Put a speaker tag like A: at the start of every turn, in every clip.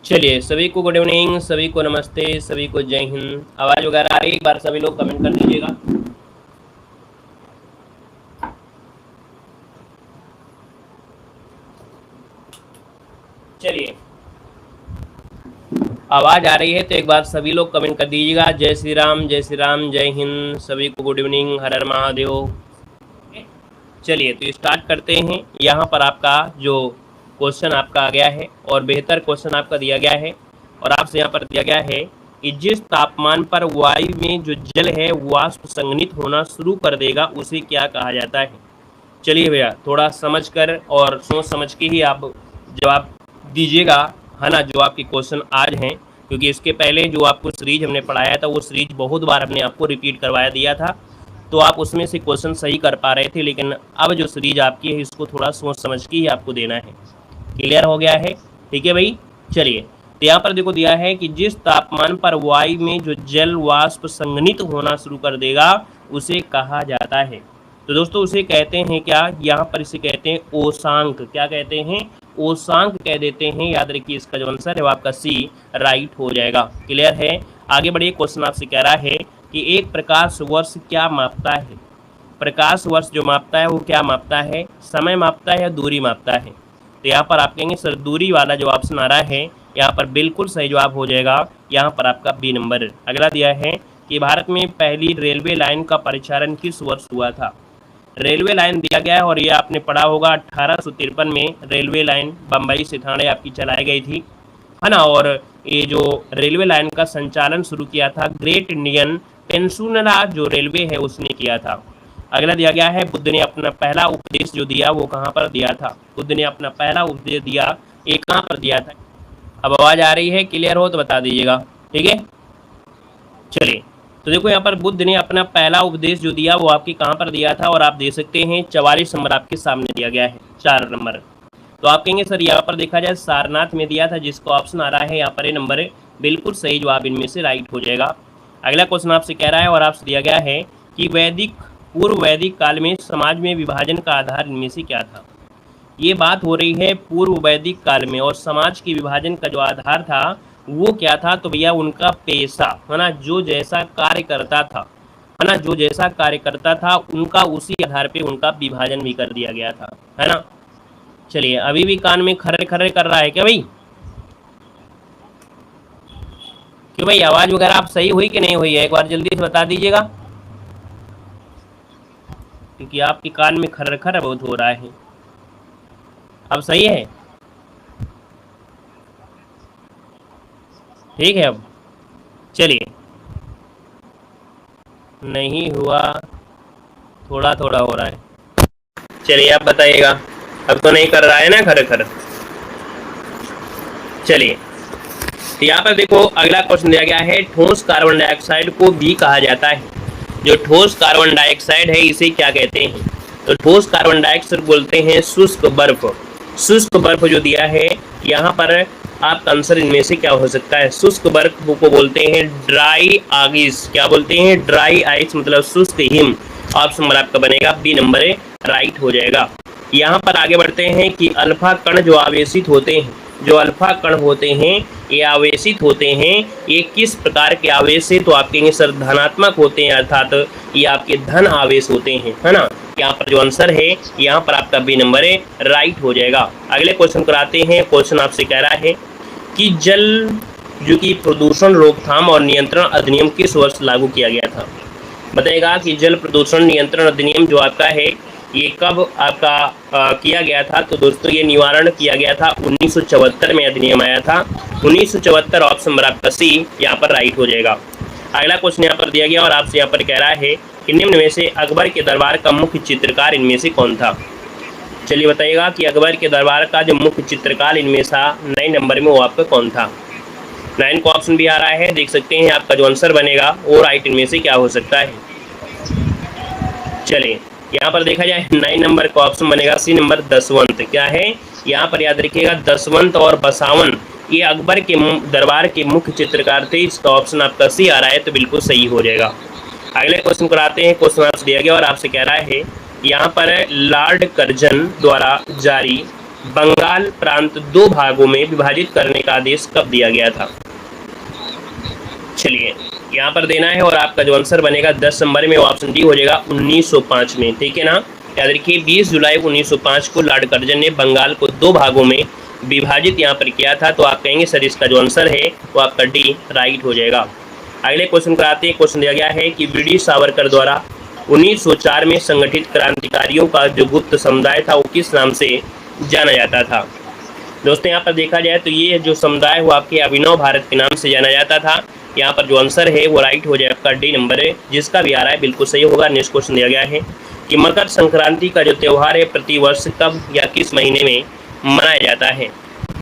A: चलिए, सभी को गुड इवनिंग, सभी को नमस्ते, सभी को जय हिंद। आवाज़ वगैरह आ रही है? एक बार सभी लोग कमेंट कर दीजिएगा। चलिए, आवाज़ आ रही है तो एक बार सभी लोग कमेंट कर दीजिएगा। जय श्री राम, जय श्री राम, जय हिंद, सभी को गुड इवनिंग, हर हर महादेव। चलिए, तो स्टार्ट करते हैं। यहाँ पर आपका जो क्वेश्चन आपका आ गया है और बेहतर क्वेश्चन आपका दिया गया है और आपसे यहाँ पर दिया गया है कि जिस तापमान पर वायु में जो जल है वाष्प संघनित होना शुरू कर देगा उसे क्या कहा जाता है। चलिए भैया, थोड़ा समझ कर और सोच समझ के ही आप जवाब दीजिएगा, है ना, जो आपके क्वेश्चन आज हैं, क्योंकि इसके पहले जो आपको सीरीज हमने पढ़ाया था वो सीरीज बहुत बार हमने आपको रिपीट करवाया दिया था, तो आप उसमें से क्वेश्चन सही कर पा रहे थे, लेकिन अब जो सीरीज आपकी है इसको थोड़ा सोच समझ के ही आपको देना है। क्लियर हो गया है? ठीक है भाई। चलिए, तो यहाँ पर देखो दिया है कि जिस तापमान पर वायु में जो जल वाष्प संघनित होना शुरू कर देगा उसे कहा जाता है। तो दोस्तों उसे कहते हैं क्या? यहाँ पर इसे कहते हैं ओशांक। क्या कहते हैं? ओशांक कह देते हैं। याद रखिए, इसका जो आंसर है वो आपका सी राइट हो जाएगा। क्लियर है? आगे बढ़िए। क्वेश्चन आपसे कह रहा है कि एक प्रकाश वर्ष क्या मापता है। प्रकाश वर्ष जो मापता है वो क्या मापता है? समय मापता है या दूरी मापता है? तो यहाँ पर आप कहेंगे सर दूरी वाला जो ऑप्शन आ रहा है, यहाँ पर बिल्कुल सही जवाब हो जाएगा। यहाँ पर आपका बी नंबर। अगला दिया है कि भारत में पहली रेलवे लाइन का परिचालन किस वर्ष हुआ था। रेलवे लाइन दिया गया है और ये आपने पढ़ा होगा 1853 में रेलवे लाइन बम्बई से ठाणे आपकी चलाई गई थी, है ना। और ये जो रेलवे लाइन का संचालन शुरू किया था ग्रेट इंडियन पेनिनसुला जो रेलवे है उसने किया था। अगला दिया गया है बुद्ध ने अपना पहला उपदेश जो दिया वो कहाँ पर दिया था। बुद्ध ने अपना पहला उपदेश दिया, ये कहाँ पर दिया था। अब आवाज़ आ रही है? क्लियर हो तो बता दीजिएगा। ठीक है, चलिए। तो देखो यहाँ पर बुद्ध ने अपना पहला उपदेश जो दिया वो आपके कहाँ पर दिया था, और आप दे सकते हैं 44 नंबर आपके सामने दिया गया है, 4 नंबर। तो आप कहेंगे सर यहाँ पर देखा जाए सारनाथ में दिया था, जिसको ऑप्शन आ रहा है यहाँ पर ये नंबर है, बिल्कुल सही जवाब इनमें से राइट हो जाएगा। अगला क्वेश्चन आपसे कह रहा है और आपसे दिया गया है कि पूर्व वैदिक काल में समाज में विभाजन का आधार इनमें से क्या था। ये बात हो रही है पूर्व वैदिक काल में, और समाज के विभाजन का जो आधार था वो क्या था। तो भैया उनका पेशा, है ना, जो जैसा कार्य करता था, है ना, जो जैसा कार्य करता था उनका उसी आधार पे उनका विभाजन भी कर दिया गया था, है ना। चलिए, अभी भी कान में खर्रे खर्रे कर रहा है क्या भाई? क्यों भाई, आवाज़ वगैरह आप सही हुई कि नहीं हुई है? एक बार जल्दी से बता दीजिएगा, क्योंकि आपके कान में खर्र खर्र बहुत हो रहा है। अब सही है? ठीक है। अब चलिए, नहीं हुआ, थोड़ा थोड़ा हो रहा है। चलिए आप बताइएगा, अब तो नहीं कर रहा है ना खर खर। चलिए, तो यहाँ पर देखो अगला क्वेश्चन दिया गया है ठोस कार्बन डाइऑक्साइड को भी कहा जाता है। जो ठोस कार्बन डाइऑक्साइड है इसे क्या कहते हैं? तो ठोस कार्बन डाइऑक्साइड बोलते हैं शुष्क बर्फ। शुष्क बर्फ जो दिया है यहाँ पर आपका आंसर इनमें से क्या हो सकता है? शुष्क बर्फ को बोलते हैं ड्राई आइस। क्या बोलते हैं? ड्राई आइस, मतलब शुष्क हिम। ऑप्शन नंबर आपका बनेगा बी नंबर राइट हो जाएगा। यहाँ पर आगे बढ़ते हैं कि अल्फा कण जो आवेशित होते हैं, जो अल्फा कण होते हैं ये आवेशित होते हैं, ये किस प्रकार के आवेश है? तो आप कहेंगे सर धनात्मक होते हैं, अर्थात ये आपके धन आवेश होते हैं, है ना। यहाँ पर जो आंसर है यहाँ पर आपका बी नंबर राइट हो जाएगा। अगले क्वेश्चन कराते हैं। क्वेश्चन आपसे कह रहा है कि जल जो कि प्रदूषण रोकथाम और नियंत्रण अधिनियम किस वर्ष लागू किया गया था। बताएगा कि जल प्रदूषण नियंत्रण अधिनियम जो आपका है ये कब आपका किया गया था। तो दोस्तों ये निवारण किया गया था 1974 में अधिनियम आया था, 1974। ऑप्शन नंबर आपका सी यहाँ पर राइट हो जाएगा। अगला क्वेश्चन यहाँ पर दिया गया और आपसे यहाँ पर कह रहा है कि निम्न में से अकबर के दरबार का मुख्य चित्रकार इनमें से कौन था। चलिए बताइएगा कि अकबर के दरबार का जो मुख्य चित्रकार इनमें से 9 नंबर में वो आपका कौन था। 9 का ऑप्शन भी आ रहा है, देख सकते हैं। आपका जो आंसर बनेगा वो राइट इनमें से क्या हो सकता है। चलिए, यहाँ पर देखा जाए 9 नंबर का ऑप्शन बनेगा सी नंबर दसवंत। क्या है यहाँ पर? याद रखिएगा दसवंत और बसावन ये अकबर के दरबार के मुख्य चित्रकार थे। इसका ऑप्शन आपका सी आ रहा है, तो बिल्कुल सही हो जाएगा। अगले क्वेश्चन कराते हैं। क्वेश्चन आपसे दिया गया और आपसे कह रहा है यहाँ पर लॉर्ड कर्जन द्वारा जारी बंगाल प्रांत दो भागों में विभाजित करने का आदेश कब दिया गया था? चलिए यहाँ पर देना है और आपका जो आंसर बनेगा 10 नंबर में, वो ऑप्शन डी हो जाएगा 1905 में। ठीक है ना, याद रखिए 20 जुलाई 1905 को लॉर्ड कर्जन ने बंगाल को दो भागों में विभाजित यहाँ पर किया था। तो आप कहेंगे सर इसका जो आंसर है वो आपका डी राइट हो जाएगा। अगले क्वेश्चन को आते हैं। क्वेश्चन दिया गया है कि वीडी सावरकर द्वारा 1904 में संगठित क्रांतिकारियों का जो गुप्त समुदाय था वो किस नाम से जाना जाता था? दोस्तों यहाँ पर देखा जाए तो ये जो समुदाय वो आपके अभिनव भारत के नाम से जाना जाता था। यहाँ पर जो आंसर है वो राइट हो जाएगा, आपका डी नंबर है, जिसका भी आ रहा है बिल्कुल सही होगा। नेक्स्ट क्वेश्चन दिया गया है कि मकर संक्रांति का जो त्यौहार है प्रतिवर्ष कब या किस महीने में मनाया जाता है?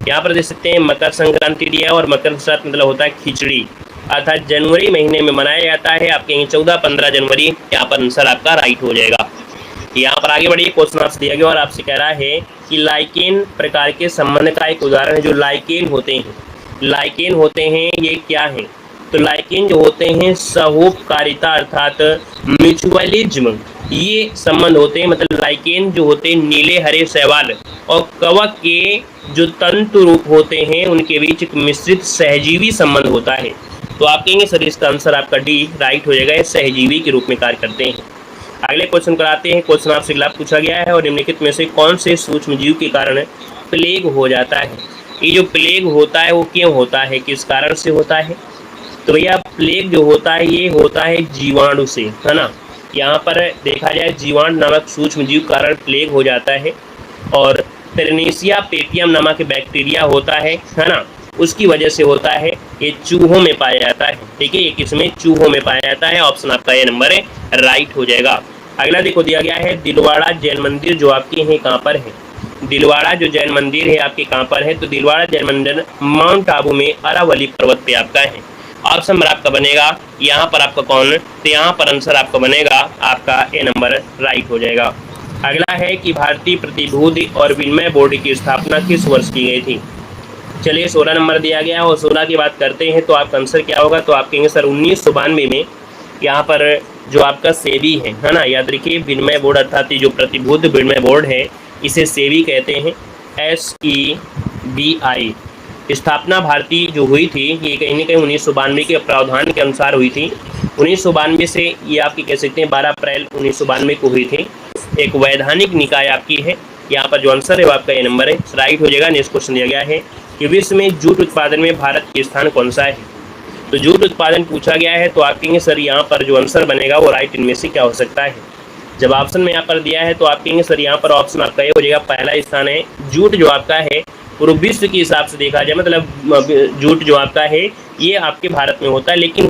A: यहाँ पर देख सकते हैं मकर संक्रांति दिया और मकर संक्रांति मतलब होता है खिचड़ी, अर्थात जनवरी महीने में मनाया जाता है। आप कहेंगे 14-15 जनवरी, यहाँ पर आंसर आपका राइट हो जाएगा। यहाँ पर आगे बढ़िए, क्वेश्चन आपसे दिया गया और आपसे कह रहा है कि लाइकेन प्रकार के संबंध का एक उदाहरण है। जो लाइकेन होते हैं ये क्या है? तो लाइकेन जो होते हैं सहोपकारिता अर्थात म्यूचुअलिज्म, ये संबंध होते हैं। मतलब लाइकेन जो होते हैं नीले हरे शैवाल और कवक के जो तंतु रूप होते हैं उनके बीच एक मिश्रित सहजीवी संबंध होता है। तो आप कहेंगे सर इसका आंसर आपका डी राइट हो जाएगा, सहजीवी के रूप में कार्य करते हैं। अगले क्वेश्चन कराते हैं। क्वेश्चन आपसे अगला पूछा गया है और निम्नलिखित में से कौन से सूक्ष्म जीव के कारण प्लेग हो जाता है? ये जो प्लेग होता है वो क्यों होता है, किस कारण से होता है? तो भैया प्लेग जो होता है ये होता है जीवाणु से, है ना। यहाँ पर देखा जाए जीवाणु नामक सूक्ष्म जीव कारण प्लेग हो जाता है और पेरनीसिया पेटियम नामक बैक्टीरिया होता है ना, उसकी वजह से होता है। ये चूहों में पाया जाता है। ठीक है, ये किसमें? चूहों में पाया जाता है। ऑप्शन आपका ये नंबर है, राइट हो जाएगा। अगला देखो दिया गया है दिलवाड़ा जैन मंदिर जो आपके हैं कहाँ पर है? दिलवाड़ा जो जैन मंदिर है आपके कहाँ पर है? तो दिलवाड़ा जैन मंदिर माउंट आबू में अरावली पर्वत पे आपका है। ऑप्शन नंबर आपका बनेगा यहाँ पर आपका कौन? तो यहाँ पर आंसर आपका बनेगा आपका ए नंबर राइट हो जाएगा। अगला है कि भारतीय प्रतिभूति और विनिमय बोर्ड की स्थापना किस वर्ष की गई थी? चलिए 16 नंबर दिया गया है और 16 की बात करते हैं तो आपका आंसर क्या होगा? तो आप कहेंगे सर 1992 में यहाँ पर जो आपका सेबी है ना, याद रखिए विनिमय बोर्ड अर्थात जो प्रतिभूति विनिमय बोर्ड है इसे सेबी कहते हैं, SEBI। स्थापना भारतीय जो हुई थी ये कहीं ना कहीं 1992 के प्रावधान के अनुसार हुई थी। 1992 से ये आपकी कह सकते हैं 12 अप्रैल 1992 को हुई थी। एक वैधानिक निकाय आपकी है। यहाँ पर जो आंसर है वो आपका ये नंबर है, राइट हो जाएगा। नेक्स्ट क्वेश्चन दिया गया है कि विश्व में जूट उत्पादन में भारत के स्थान कौन सा है? तो जूट उत्पादन पूछा गया है तो आप कहेंगे सर यहाँ पर जो आंसर बनेगा वो राइट इनमें से क्या हो सकता है? जब ऑप्शन में यहाँ पर दिया है तो आप कहेंगे सर यहाँ पर ऑप्शन आपका ये हो जाएगा, पहला स्थान है। जूट जो आपका है पूरे विश्व के हिसाब से देखा जाए मतलब जूट जो आपका है ये आपके भारत में होता है, लेकिन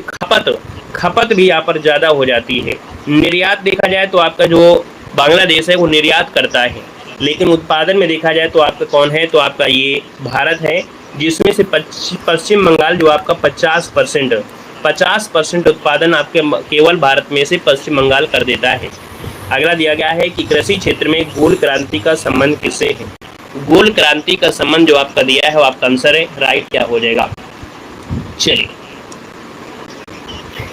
A: खपत भी यहाँ पर ज़्यादा हो जाती है। निर्यात देखा जाए तो आपका जो बांग्लादेश है वो निर्यात करता है, लेकिन उत्पादन में देखा जाए तो आपका कौन है? तो आपका ये भारत है, जिसमें से पश्चिम बंगाल जो आपका 50% उत्पादन आपके केवल भारत में से पश्चिम बंगाल कर देता है। अगला दिया गया है कि कृषि क्षेत्र में गोल क्रांति का संबंध किससे है? गोल क्रांति का संबंध जो आपका दिया है वो आपका आंसर है, राइट क्या हो जाएगा? चलिए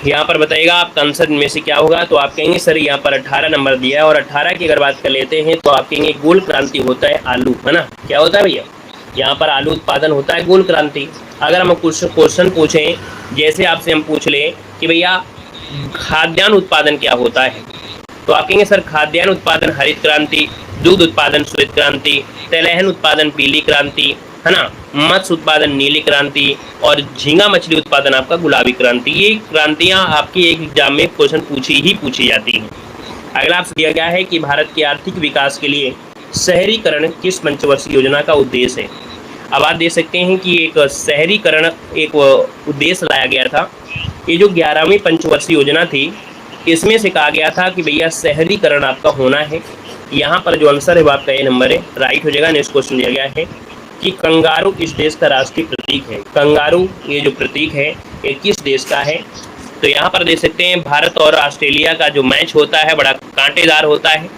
A: यहाँ पर बताइएगा आपका आंसर में से क्या होगा? तो आप कहेंगे सर यहाँ पर 18 नंबर दिया है और 18 की अगर बात कर लेते हैं तो आप कहेंगे गोल क्रांति होता है आलू, है ना। क्या होता है भैया? यहाँ पर आलू उत्पादन होता है गोल क्रांति। अगर हम कुछ क्वेश्चन पूछें, जैसे आपसे हम पूछ लें कि भैया खाद्यान्न उत्पादन क्या होता है, तो आप कहेंगे सर खाद्यान्न उत्पादन हरित क्रांति, दूध उत्पादन श्वेत क्रांति, तिलहन उत्पादन पीली क्रांति, है ना, मत्स्य उत्पादन नीली क्रांति और झींगा मछली उत्पादन आपका गुलाबी क्रांति। ये क्रांतियाँ आपकी एक एग्जाम में क्वेश्चन पूछी जाती हैं। अगला आपसे दिया गया है कि भारत के आर्थिक विकास के लिए शहरीकरण किस पंचवर्षीय योजना का उद्देश्य है? अब आप देख सकते हैं कि एक शहरीकरण एक उद्देश्य लाया गया था। ये जो 11वीं पंचवर्षीय योजना थी इसमें से कहा गया था कि भैया शहरीकरण आपका होना है। यहाँ पर जो आंसर है वो आपका ये नंबर है, राइट हो जाएगा। नेक्स्ट क्वेश्चन दिया गया है कि कंगारू इस देश का राष्ट्रीय प्रतीक है। कंगारू ये जो प्रतीक है ये किस देश का है? तो यहाँ पर देख सकते हैं भारत और ऑस्ट्रेलिया का जो मैच होता है बड़ा कांटेदार होता है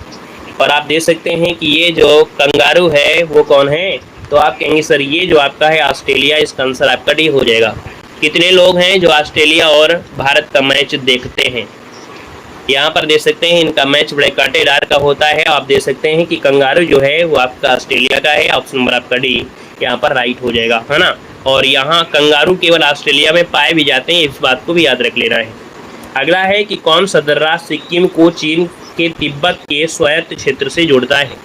A: और आप देख सकते हैं कि ये जो कंगारू है वो कौन है? तो आप कहेंगे सर ये जो आपका है ऑस्ट्रेलिया, इसका आंसर आपका डी हो जाएगा। कितने लोग हैं जो ऑस्ट्रेलिया और भारत का मैच देखते हैं? यहाँ पर देख सकते हैं इनका मैच बड़े कांटेदार का होता है। आप देख सकते हैं कि कंगारू जो है वो आपका ऑस्ट्रेलिया का है। ऑप्शन नंबर आपका डी यहाँ पर राइट हो जाएगा, है ना। और यहाँ कंगारू केवल ऑस्ट्रेलिया में पाए भी जाते हैं, इस बात को भी याद रख लेना है। अगला है कि कौन सा दर्रा सिक्किम को चीन के तिब्बत के स्वायत्त क्षेत्र से जोड़ता है।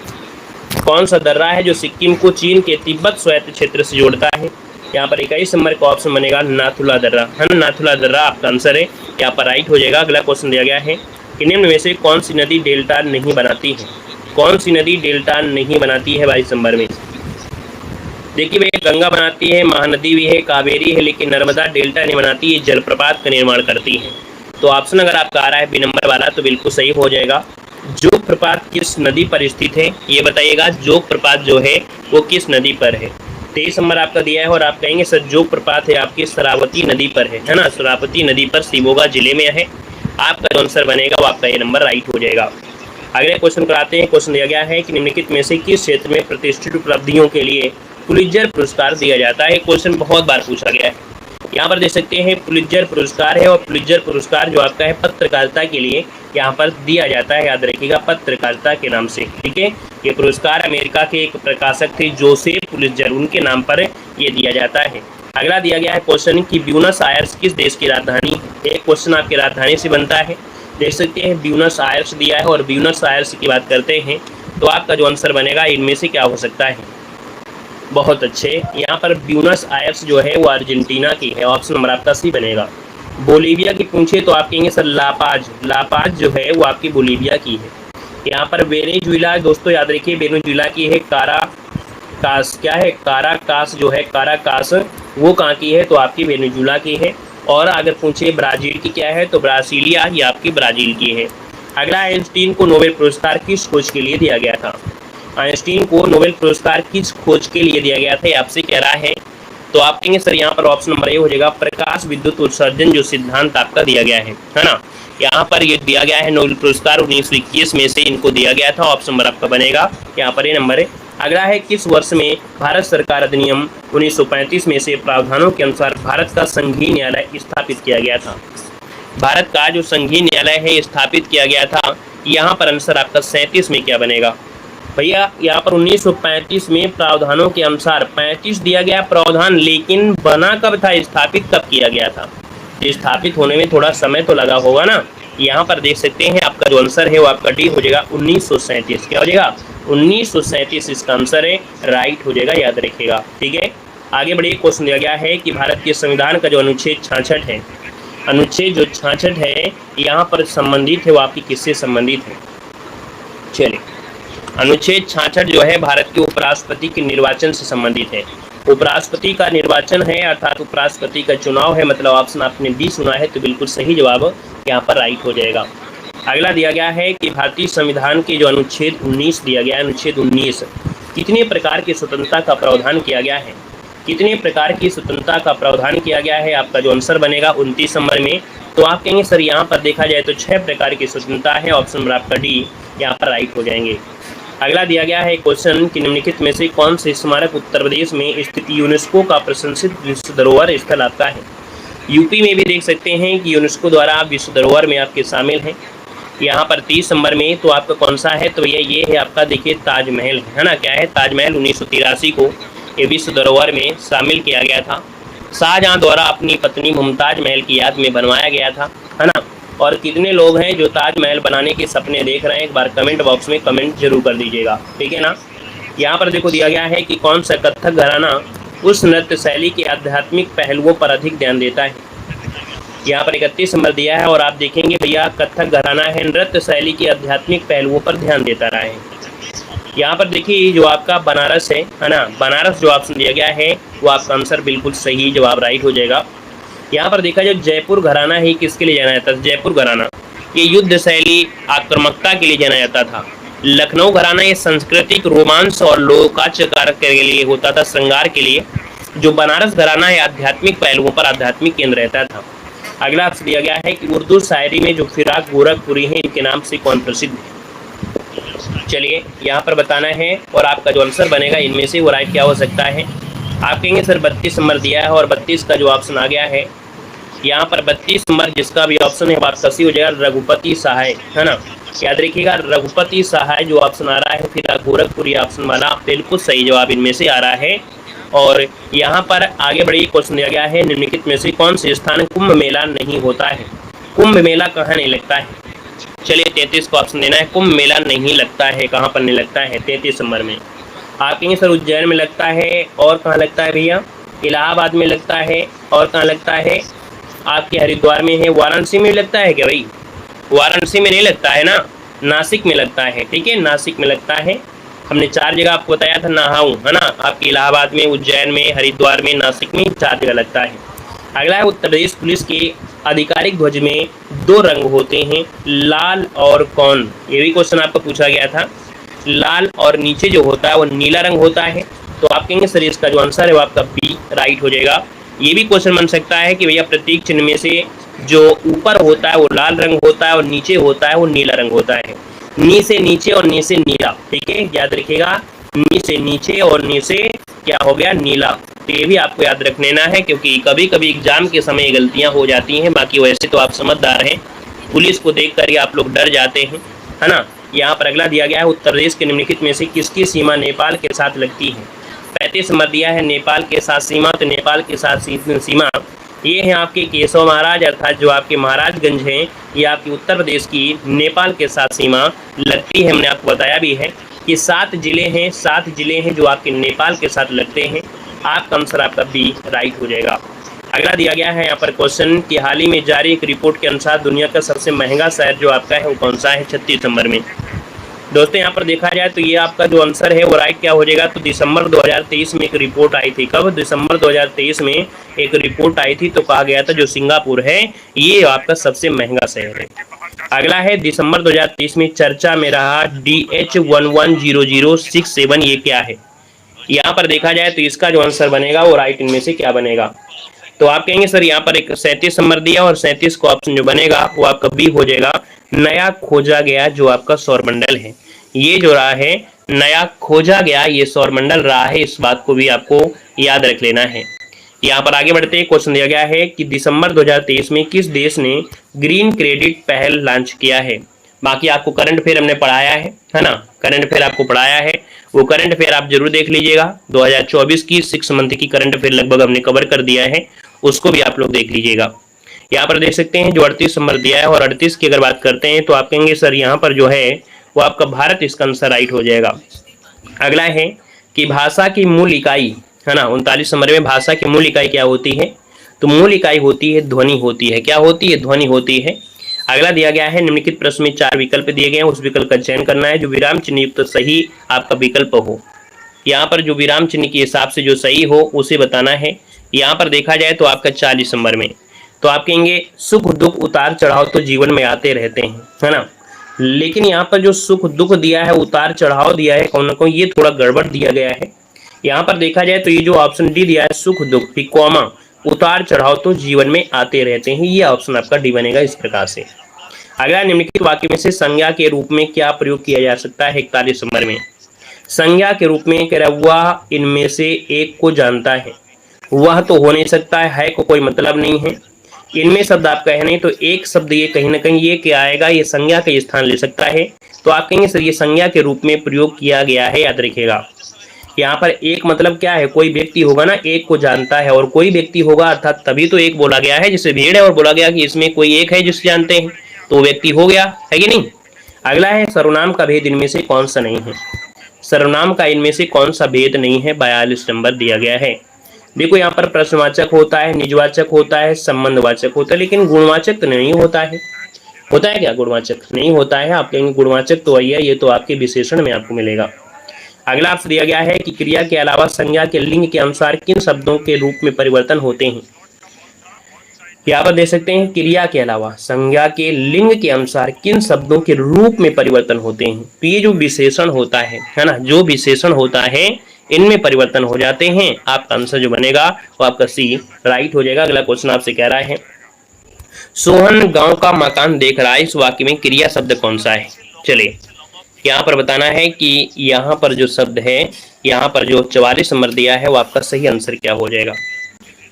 A: कौन सा दर्रा है जो सिक्किम को चीन के तिब्बत स्वायत्त क्षेत्र से जोड़ता है। यहाँ पर 21 नंबर का ऑप्शन बनेगा नाथुला दर्रा, है ना। नाथुला दर्रा आपका आंसर है, यहाँ पर राइट हो जाएगा। अगला क्वेश्चन दिया गया है कि निम्न में से कौन सी नदी डेल्टा नहीं बनाती है। कौन सी नदी डेल्टा नहीं बनाती है 22 नंबर में। देखिए भैया, गंगा बनाती है, महानदी भी है, कावेरी है, लेकिन नर्मदा डेल्टा नहीं बनाती है, जलप्रपात का निर्माण करती है। तो ऑप्शन अगर आपका आ रहा है बी नंबर वाला तो बिल्कुल सही हो जाएगा। जोग प्रपात किस नदी पर स्थित है, ये बताइएगा। जोग प्रपात जो है वो किस नदी पर है। 23 नंबर आपका दिया है और आप कहेंगे सर जोग प्रपात है आपकी शरावती नदी पर है ना। शरावती नदी पर शिवमोगा जिले में है। आपका जो आंसर बनेगा वो आपका ये नंबर राइट हो जाएगा। अगले क्वेश्चन कराते हैं। क्वेश्चन दिया गया है कि निम्नलिखित में से किस क्षेत्र में प्रतिष्ठित उपलब्धियों के लिए पुलित्जर पुरस्कार दिया जाता है। क्वेश्चन बहुत बार पूछा गया है। यहाँ पर देख सकते हैं पुलित्जर पुरस्कार है और पुलित्जर पुरस्कार जो आपका है पत्रकारिता के लिए यहाँ पर दिया जाता है। याद रखिएगा, पत्रकारिता के नाम से, ठीक है। ये पुरस्कार अमेरिका के एक प्रकाशक थे जोसेफ पुलित्जर, उनके नाम पर ये दिया जाता है। अगला दिया गया है क्वेश्चन कि ब्यूनस आयर्स किस देश की राजधानी है। एक क्वेश्चन आपकी राजधानी से बनता है। देख सकते हैं ब्यूनस आयर्स दिया है और ब्यूनस आयर्स की बात करते हैं तो आपका जो आंसर बनेगा इनमें से क्या हो सकता है। बहुत अच्छे, यहाँ पर ब्यूनस आयर्स जो है वो अर्जेंटीना की है। ऑप्शन नंबर आपका सी बनेगा। बोलीविया की पूछे तो आप कहेंगे सर लापाज। लापाज जो है वो आपकी बोलीविया की है। यहाँ पर वेनेजुएला दोस्तों याद रखिए, वेनेजुएला की है। काराकास क्या है, काराकास जो है, काराकास वो कहाँ की है तो आपकी वेनेजुएला की है। और अगर पूछे ब्राज़ील की क्या है तो ब्रासीलिया ये आपकी ब्राज़ील की है। अगला, आइंस्टीन को नोबेल पुरस्कार किस खोज के लिए दिया गया था। आइंस्टीन को नोबेल पुरस्कार किस खोज के लिए दिया गया था, ये आपसे कह रहा है। तो आप कहेंगे सर यहाँ पर ऑप्शन नंबर ए हो जाएगा, प्रकाश विद्युत उत्सर्जन जो सिद्धांत आपका दिया गया है ना। यहाँ पर ये दिया गया है नोबेल पुरस्कार 1921 में से इनको दिया गया था। ऑप्शन नंबर आपका बनेगा यहाँ पर ये नंबर है। अगला है किस वर्ष में भारत सरकार अधिनियम 1935 में से प्रावधानों के अनुसार भारत का संघीय न्यायालय स्थापित किया गया था। भारत का जो संघीय न्यायालय है स्थापित किया गया था, यहाँ पर आंसर आपका 37 में क्या बनेगा भैया। यहाँ पर 1935 में प्रावधानों के अनुसार 35 दिया गया प्रावधान, लेकिन बना कब था, स्थापित कब किया गया था। स्थापित होने में थोड़ा समय तो लगा होगा ना। यहाँ पर देख सकते हैं आपका जो आंसर है वो आपका डी हो जाएगा 1937। क्या हो जाएगा 1937 इसका आंसर है, राइट हो जाएगा, याद रखिएगा, ठीक है। आगे बढ़िए, क्वेश्चन दिया गया है कि भारत के संविधान का जो अनुच्छेद 66 है, अनुच्छेद जो 66 है यहाँ पर संबंधित है वो आपकी किससे संबंधित है। चलिए, अनुच्छेद 66 जो है भारत के उपराष्ट्रपति के निर्वाचन से संबंधित है। उपराष्ट्रपति का निर्वाचन है अर्थात उपराष्ट्रपति का चुनाव है, मतलब ऑप्शन आपने डी सुना है तो बिल्कुल सही जवाब यहाँ पर राइट हो जाएगा। अगला दिया गया है कि भारतीय संविधान के जो अनुच्छेद 19 दिया गया है, अनुच्छेद 19 कितने प्रकार की स्वतंत्रता का प्रावधान किया गया है। कितने प्रकार की स्वतंत्रता का प्रावधान किया गया है, आपका जो आंसर बनेगा 29 नंबर में। तो आप कहेंगे सर यहाँ पर देखा जाए तो 6 प्रकार की स्वतंत्रता है। ऑप्शन नंबर आपका डी यहाँ पर राइट हो जाएंगे। अगला दिया गया है क्वेश्चन कि निम्नलिखित में से कौन से स्मारक उत्तर प्रदेश में स्थित यूनेस्को का प्रशंसित विश्व धरोहर स्थल आपका है। यूपी में भी देख सकते हैं कि यूनेस्को द्वारा विश्व धरोहर में आपके शामिल हैं। यहाँ पर 30 नंबर में तो आपका कौन सा है तो ये है आपका, देखिए ताजमहल है ना। क्या है, ताजमहल 1983 को ये विश्व धरोहर में शामिल किया गया था। शाहजहां द्वारा अपनी पत्नी मुमताज महल की याद में बनवाया गया था, है ना। और कितने लोग हैं जो ताजमहल बनाने के सपने देख रहे हैं, एक बार कमेंट बॉक्स में कमेंट जरूर कर दीजिएगा, ठीक है ना। यहाँ पर देखो दिया गया है कि कौन सा कथक घराना उस नृत्य शैली के आध्यात्मिक पहलुओं पर अधिक ध्यान देता है। यहाँ पर 31 नंबर दिया है और आप देखेंगे भैया कथक घराना है नृत्य शैली के आध्यात्मिक पहलुओं पर ध्यान देता रहा है। यहाँ पर देखिए जो आपका बनारस है ना, बनारस जो ऑप्शन दिया गया है वो आपका आंसर बिल्कुल सही जवाब राइट हो जाएगा। यहाँ पर देखा जाए जयपुर घराना ही किसके लिए जाना जाता था। जयपुर घराना ये युद्ध शैली आक्रामकता के लिए जाना जाता था। लखनऊ घराना ये सांस्कृतिक रोमांस और लोकाचार के लिए होता था, श्रृंगार के लिए। जो बनारस घराना है आध्यात्मिक पहलुओं पर आध्यात्मिक केंद्र रहता था। अगला आपसे दिया गया है कि उर्दू शायरी में जो फिराक गोरखपुरी है इनके नाम से कौन प्रसिद्ध है। चलिए यहाँ पर बताना है और आपका जो आंसर बनेगा इनमें से वो राइट क्या हो सकता है। आप कहेंगे सर 32 नंबर दिया है और 32 का जो ऑप्शन आ गया है यहाँ पर 32 नंबर जिसका भी ऑप्शन है वो आपका सी हो जाएगा रघुपति सहाय, है ना। याद रखिएगा रघुपति सहाय जो ऑप्शन आ रहा है, फिर गोरखपुरी ऑप्शन वाला बिल्कुल सही जवाब इनमें से आ रहा है। और यहाँ पर आगे बढ़िए क्वेश्चन दिया गया है, निम्नलिखित में से कौन से स्थान कुंभ मेला नहीं होता है। कुंभ मेला कहाँ नहीं लगता है? चलिए 33 को ऑप्शन देना है, कुंभ मेला नहीं लगता है, कहाँ पर नहीं लगता है? 33 नंबर में। आप कहेंगे सर उज्जैन में लगता है, और कहाँ लगता है भैया? इलाहाबाद में लगता है, और कहाँ लगता है? आपके हरिद्वार में है, वाराणसी में लगता है क्या भाई? वाराणसी में नहीं लगता है ना, नासिक में लगता है, ठीक है, नासिक में लगता है। हमने 4 जगह आपको बताया था नहाऊं, है ना, आपके इलाहाबाद में, उज्जैन में, हरिद्वार में, नासिक में, 4 जगह लगता है। अगला है उत्तर प्रदेश पुलिस के आधिकारिक ध्वज में 2 रंग होते हैं, लाल और कौन? ये भी क्वेश्चन आपको पूछा गया था। लाल और नीचे जो होता है वो नीला रंग होता है। तो आप कहेंगे सर इसका जो आंसर है वो आपका बी राइट हो जाएगा। ये भी क्वेश्चन बन सकता है कि भैया प्रतीक चिन्ह में से जो ऊपर होता है वो लाल रंग होता है और नीचे होता है वो नीला रंग होता है। नी से नीचे और नी से नीला, ठीक है, याद रखिएगा, नी से नीचे और नी से क्या हो गया? नीला। तो ये भी आपको याद रख लेना है, क्योंकि कभी कभी एग्जाम के समय गलतियां हो जाती हैं। बाकी वैसे तो आप समझदार हैं, पुलिस को देख कर ही आप लोग डर जाते हैं, है ना। यहाँ पर अगला दिया गया है, उत्तर प्रदेश के निम्नलिखित में से किसकी सीमा नेपाल के साथ लगती है? 35 नंबर दिया है नेपाल के साथ सीमा। तो नेपाल के साथ सीमा ये है आपके केशव महाराज, अर्थात जो आपके महाराजगंज हैं, ये आपके उत्तर प्रदेश की नेपाल के साथ सीमा लगती है। हमने आपको बताया भी है कि 7 जिले हैं, 7 जिले हैं जो आपके नेपाल के साथ लगते हैं। आपका आंसर आपका बी राइट हो जाएगा। अगला दिया गया है यहाँ पर क्वेश्चन कि हाल ही में जारी एक रिपोर्ट के अनुसार दुनिया का सबसे महंगा शहर जो आपका है वो कौन सा है? 36 नंबर में। दोस्तों यहाँ पर देखा जाए तो ये आपका जो आंसर है वो राइट क्या हो जाएगा? तो दिसंबर 2023 में एक रिपोर्ट आई थी। कब? दिसंबर 2023 में एक रिपोर्ट आई थी, तो कहा गया था जो सिंगापुर है ये आपका सबसे महंगा शहर है। अगला है दिसंबर 2023 में चर्चा में रहा DH110067, ये क्या है? यहाँ पर देखा जाए तो इसका जो आंसर बनेगा वो राइट इनमें से क्या बनेगा? तो आप कहेंगे सर यहाँ पर एक 37 नंबर दिया और 37 का ऑप्शन जो बनेगा वो आपका बी हो जाएगा, नया खोजा गया जो आपका सौरमंडल है। ये जो रहा है नया खोजा गया ये सौरमंडल रहा है, इस बात को भी आपको याद रख लेना है। यहाँ पर आगे बढ़ते हैं, क्वेश्चन दिया गया है कि दिसंबर 2023 में किस देश ने ग्रीन क्रेडिट पहल लॉन्च किया है? बाकी आपको करंट अफेयर हमने पढ़ाया है ना, करंट अफेयर आपको पढ़ाया है, वो करंट अफेयर आप जरूर देख लीजिएगा। 2024 की 6 मंथ की करंट अफेयर लगभग हमने कवर कर दिया है, उसको भी आप लोग देख लीजिएगा। यहाँ पर देख सकते हैं जो 38 नंबर दिया है, और 38 की अगर बात करते हैं तो आप कहेंगे सर यहाँ पर जो है वो आपका भारत इसका आंसर राइट हो जाएगा। अगला है कि भाषा की मूल इकाई, है ना, 39 नंबर में भाषा की मूल इकाई क्या होती है? तो मूल इकाई होती है ध्वनि होती है। क्या होती है? ध्वनि होती है। अगला दिया गया है निम्नलिखित प्रश्न में 4 विकल्प दिए गए हैं, उस विकल्प का चयन करना है जो विराम चिन्ह युक्त सही आपका विकल्प हो। यहाँ पर जो विराम चिन्ह के हिसाब से जो सही हो उसे बताना है। यहाँ पर देखा जाए तो आपका 40 नंबर में तो आप कहेंगे सुख दुख उतार चढ़ाव तो जीवन में आते रहते हैं, है ना, लेकिन यहाँ पर जो सुख दुख दिया है, उतार चढ़ाव दिया है कौन ना कौन, ये थोड़ा गड़बड़ दिया गया है। यहाँ पर देखा जाए तो ये जो ऑप्शन डी दिया है सुख दुख फिर कॉमा उतार चढ़ाव तो जीवन में आते रहते हैं, ये ऑप्शन आपका डी बनेगा इस प्रकार से। अगला निम्नलिखित वाक्य में से संज्ञा के रूप में क्या प्रयोग किया जा सकता है? 41 नंबर में संज्ञा के रूप में कह रहा वह इनमें से एक को जानता है। वह तो हो नहीं सकता है को कोई मतलब नहीं है, इनमें शब्द आप कहे नहीं तो एक शब्द ये कहीं ना कहीं ये क्या आएगा, ये संज्ञा का स्थान ले सकता है। तो आप कहेंगे सर ये संज्ञा के रूप में प्रयोग किया गया है, याद रखिएगा। यहाँ पर एक मतलब क्या है? कोई व्यक्ति होगा ना, एक को जानता है, और कोई व्यक्ति होगा अर्थात तभी तो एक बोला गया है, जिससे भीड़ है और बोला गया कि इसमें कोई एक है जिसे जानते हैं, तो व्यक्ति हो गया, है कि नहीं। अगला है सर्वनाम का भेद इनमें से कौन सा नहीं है? सर्वनाम का इनमें से कौन सा भेद नहीं है? 42 नंबर दिया गया है। देखो यहाँ पर प्रश्नवाचक होता है, निजवाचक होता है, संबंधवाचक होता है, लेकिन गुणवाचक तो नहीं होता है। होता है क्या? गुणवाचक नहीं होता है। आप कहेंगे गुणवाचक तो वही है, ये तो आपके विशेषण में आपको मिलेगा। अगला आपसे दिया गया है कि क्रिया के अलावा संज्ञा के लिंग के अनुसार किन शब्दों के रूप में परिवर्तन होते हैं? यहाँ पर देख सकते हैं क्रिया के अलावा संज्ञा के लिंग के अनुसार किन शब्दों के रूप में परिवर्तन होते हैं। तो ये जो विशेषण होता है ना, जो विशेषण होता है इनमें परिवर्तन हो जाते हैं। आपका आंसर जो बनेगा वो आपका सी राइट हो जाएगा। अगला क्वेश्चन आपसे कह रहा है सोहन गांव का मकान देख रहा है, इस वाक्य में क्रिया शब्द कौन सा है? चलिए यहाँ पर बताना है कि यहाँ पर जो शब्द है, यहाँ पर जो 44 नंबर दिया है वो आपका सही आंसर क्या हो जाएगा?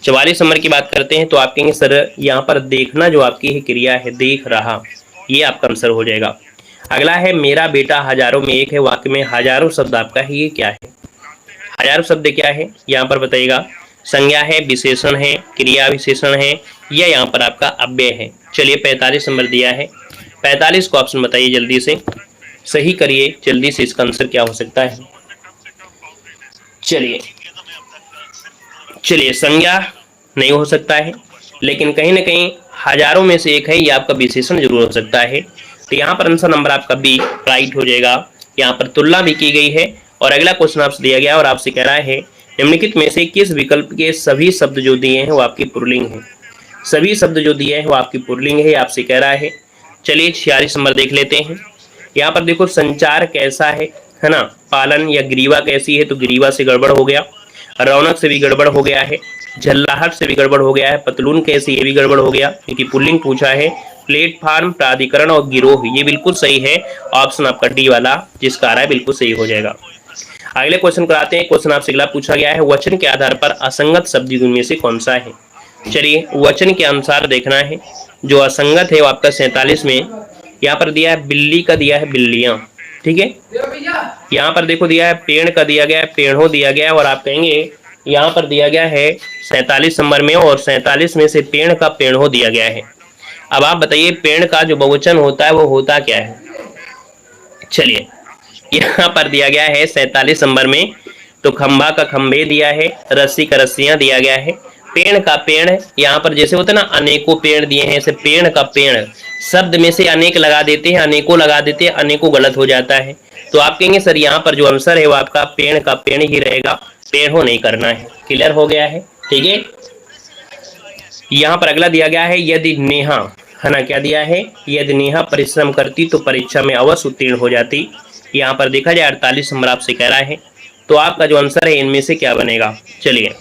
A: 44 नंबर की बात करते हैं तो आप कहेंगे सर यहाँ पर देखना जो आपकी है क्रिया है, देख रहा, ये आपका आंसर हो जाएगा। अगला है मेरा बेटा हजारों में एक है, वाक्य में हजारों शब्द आपका है, ये क्या है? हजारों शब्द क्या है यहाँ पर बताइएगा? संज्ञा है, विशेषण है, क्रिया विशेषण है, या यहाँ पर आपका अव्यय है? चलिए 45 नंबर दिया है, 45 को ऑप्शन बताइए जल्दी से, सही करिए जल्दी से, इसका आंसर क्या हो सकता है? चलिए संज्ञा नहीं हो सकता है, लेकिन कहीं ना कहीं हजारों में से एक है, ये आपका विशेषण जरूर हो सकता है। तो यहाँ पर आंसर नंबर आपका बी राइट हो जाएगा। यहाँ पर तुलना भी की गई है। और अगला क्वेश्चन आपसे दिया गया और आपसे कह रहा है निम्नलिखित में से किस विकल्प के सभी शब्द जो दिए हैं वो आपकी पुल्लिंग है? सभी शब्द जो दिए हैं वो आपकी पुल्लिंग है, आपसे कह रहा है। चलिए 46 नंबर देख लेते हैं। यहाँ पर देखो संचार कैसा है ना, पालन या ग्रीवा कैसी है, तो ग्रीवा से गड़बड़ हो गया, रौनक से भी गड़बड़ हो गया है, झल्लाहट से भी गड़बड़ हो गया है, पतलून कैसी, ये भी गड़बड़ हो गया क्योंकि पुल्लिंग पूछा है। प्लेटफार्म, प्राधिकरण और गिरोह, ये बिल्कुल सही है। ऑप्शन आपका डी वाला जिसका आ रहा है बिल्कुल सही हो जाएगा। अगले क्वेश्चन कराते हैं। क्वेश्चन आपसे अगला पूछा गया है वचन के आधार पर असंगत शब्द इनमें से कौन सा है? चलिए वचन के अनुसार देखना है। जो असंगत है वो आपका 47 में यहाँ पर दिया है, बिल्ली का दिया है बिल्लियां, ठीक है। यहाँ पर देखो दिया है पेड़ का दिया गया है, पेड़ों दिया गया है, और आप कहेंगे यहाँ पर दिया गया है 47 नंबर में, और 47 में से पेड़ का पेड़ों दिया गया है। अब आप बताइए पेड़ का जो बहुवचन होता है वो होता क्या है? चलिए यहाँ पर दिया गया है 47 नंबर में, तो खंभा का खंभे दिया है, रस्सी का रस्सियां दिया गया है, पेड़ का पेड़, यहाँ पर जैसे होता है ना अनेकों पेड़ दिए हैं, ऐसे पेड़ का पेड़, शब्द में से अनेक लगा देते हैं, अनेकों लगा देते हैं, अनेकों गलत हो जाता है। तो आप कहेंगे सर यहाँ पर जो आंसर है वो आपका पेड़ का पेड़ ही रहेगा, पेड़ हो नहीं करना है। क्लियर हो गया है, ठीक है। यहाँ पर अगला दिया गया है यदि नेहा, है ना, क्या दिया है? यदि नेहा परिश्रम करती तो परीक्षा में अवश्य उत्तीर्ण हो जाती। यहाँ पर देखा जाए 48 नंबर आपसे कह रहा है, तो आपका जो आंसर है इनमें से क्या बनेगा? चलिए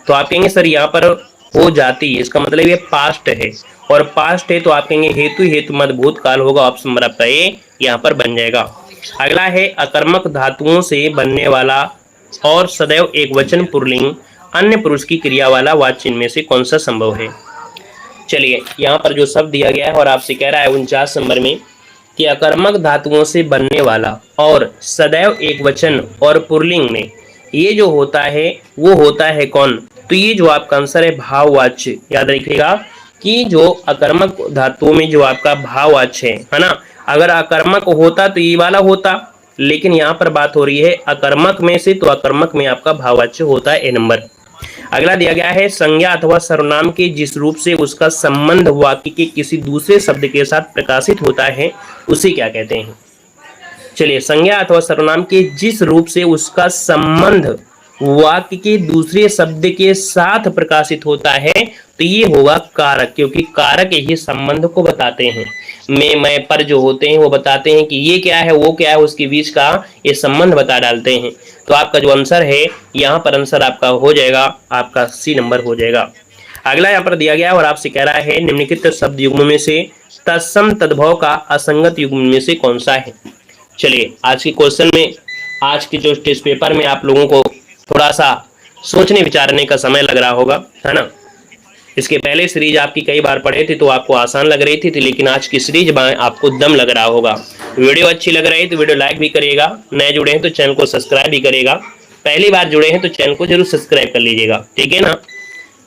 A: तो आप कहेंगे सर यहाँ पर हो जाती, इसका मतलब ये पास्ट है, और पास्ट है तो आप कहेंगे हेतु हेतु मत भूतकाल होगा। ऑप्शन नंबर आपका ए यहाँ पर बन जाएगा। अगला है अकर्मक धातुओं से बनने वाला और सदैव एक वचन पुल्लिंग अन्य पुरुष की क्रिया वाला वाच्य में से कौन सा संभव है? चलिए यहाँ पर जो शब्द दिया गया है और आपसे कह रहा है 49 नंबर में कि अकर्मक धातुओं से बनने वाला और सदैव एक वचन और पुल्लिंग में ये जो होता है वो होता है कौन? तो ये जो आपका आंसर है भाववाच्य। याद रखिएगा कि जो अकर्मक धातुओं में जो आपका भाववाच्य है ना, अगर अकर्मक होता तो ये वाला होता, लेकिन यहाँ पर बात हो रही है अकर्मक में से, तो अकर्मक में आपका भाववाच्य होता है ए नंबर। अगला दिया गया है संज्ञा अथवा सर्वनाम के जिस रूप से उसका संबंध वाक्य के किसी दूसरे शब्द के साथ प्रकाशित होता है उसे क्या कहते हैं? चलिए संज्ञा अथवा सर्वनाम के जिस रूप से उसका संबंध वाक्य के दूसरे शब्द के साथ प्रकाशित होता है तो ये होगा कारक, क्योंकि कारक यही संबंध को बताते हैं। मैं पर जो होते हैं वो बताते हैं कि ये क्या है वो क्या है, उसके बीच का ये संबंध बता डालते हैं। तो आपका जो आंसर है यहाँ पर आंसर आपका हो जाएगा, आपका सी नंबर हो जाएगा। अगला यहाँ पर दिया गया और आपसे कह रहा है निम्नलिखित शब्द युग्म में से तत्सम तद्भव का असंगत युग्म में से कौन सा है? चलिए आज के क्वेश्चन में, आज के जो टेस्ट पेपर में आप लोगों को थोड़ा सा सोचने विचारने का समय लग रहा होगा, है ना। इसके पहले सीरीज आपकी कई बार पढ़े थे तो आपको आसान लग रही थी, लेकिन आज की सीरीज में आपको दम लग रहा होगा। वीडियो अच्छी लग रही है तो वीडियो लाइक भी करिएगा, नए जुड़े हैं तो चैनल को सब्सक्राइब भी करिएगा, पहली बार जुड़े हैं तो चैनल को जरूर सब्सक्राइब कर लीजिएगा, ठीक है ना।